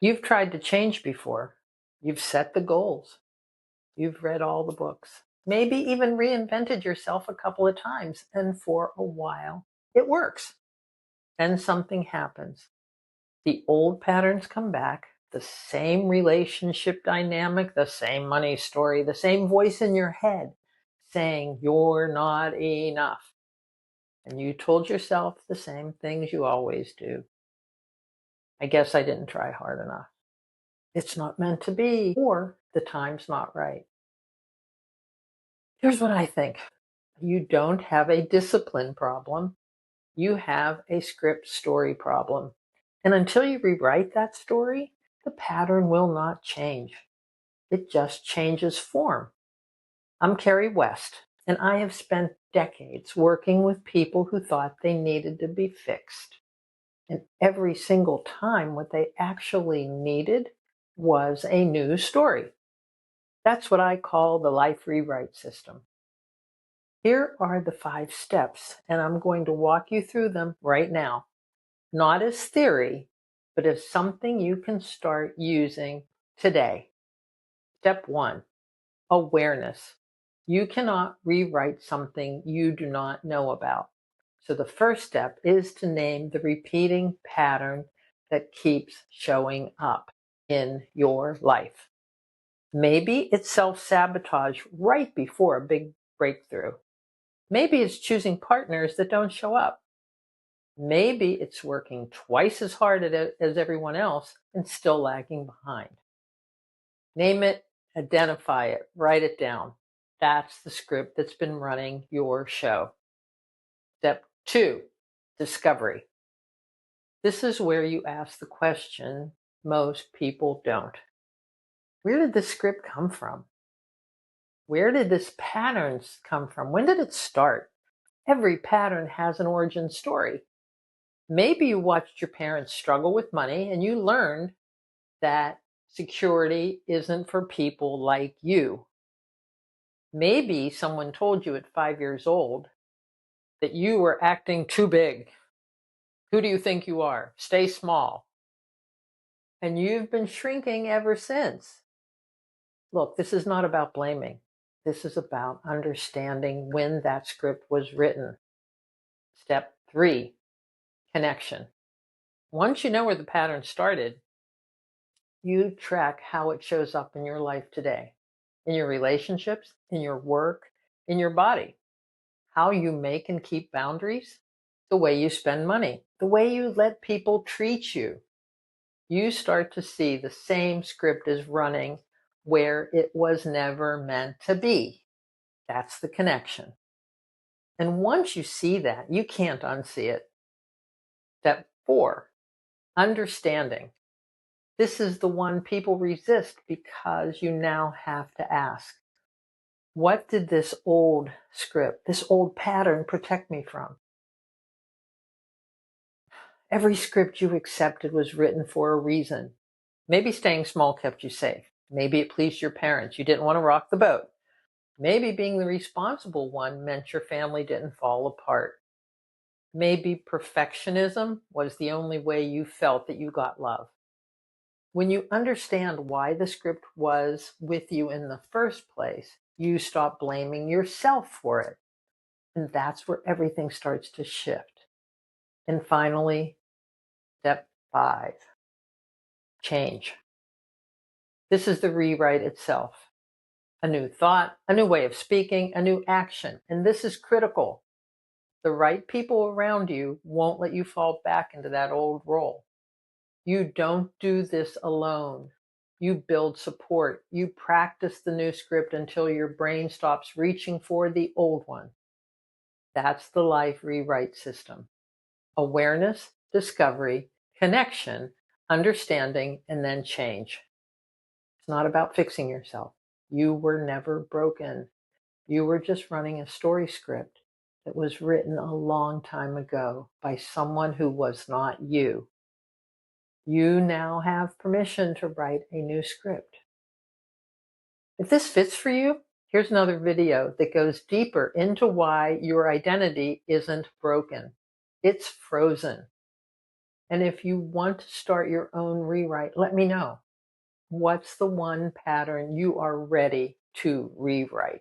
You've tried to change before. You've set the goals. You've read all the books. Maybe even reinvented yourself a couple of times. And for a while, it works. Then something happens. The old patterns come back, the same relationship dynamic, the same money story, the same voice in your head saying you're not enough. And you told yourself the same things you always do. I guess I didn't try hard enough. It's not meant to be, or the time's not right. Here's what I think. You don't have a discipline problem. You have a script story problem. And until you rewrite that story, the pattern will not change. It just changes form. I'm Carrie West, and I have spent decades working with people who thought they needed to be fixed. And every single time, what they actually needed was a new story. That's what I call the life rewrite system. Here are the 5 steps, and I'm going to walk you through them right now. Not as theory, but as something you can start using today. Step 1, awareness. You cannot rewrite something you do not know about. So the first step is to name the repeating pattern that keeps showing up in your life. Maybe it's self-sabotage right before a big breakthrough. Maybe it's choosing partners that don't show up. Maybe it's working twice as hard at it as everyone else and still lagging behind. Name it, identify it, write it down. That's the script that's been running your show. Step 2, discovery. This is where you ask the question most people don't. Where did this script come from? Where did this pattern come from? When did it start? Every pattern has an origin story. Maybe you watched your parents struggle with money and you learned that security isn't for people like you. Maybe someone told you at 5 years old that you were acting too big. Who do you think you are? Stay small. And you've been shrinking ever since. Look, this is not about blaming. This is about understanding when that script was written. Step 3, connection. Once you know where the pattern started, you track how it shows up in your life today, in your relationships, in your work, in your body, how you make and keep boundaries, the way you spend money, the way you let people treat you. You start to see the same script is running where it was never meant to be. That's the connection. And once you see that, you can't unsee it. Step 4, understanding. This is the one people resist because you now have to ask, what did this old script, this old pattern protect me from? Every script you accepted was written for a reason. Maybe staying small kept you safe. Maybe it pleased your parents. You didn't want to rock the boat. Maybe being the responsible one meant your family didn't fall apart. Maybe perfectionism was the only way you felt that you got love. When you understand why the script was with you in the first place, you stop blaming yourself for it. And that's where everything starts to shift. And finally, step 5, change. This is the rewrite itself. A new thought, a new way of speaking, a new action. And this is critical. The right people around you won't let you fall back into that old role. You don't do this alone. You build support. You practice the new script until your brain stops reaching for the old one. That's the life rewrite system. Awareness, discovery, connection, understanding, and then change. It's not about fixing yourself. You were never broken. You were just running a story script that was written a long time ago by someone who was not you. You now have permission to write a new script. If this fits for you, here's another video that goes deeper into why your identity isn't broken. It's frozen. And if you want to start your own rewrite, let me know. What's the one pattern you are ready to rewrite?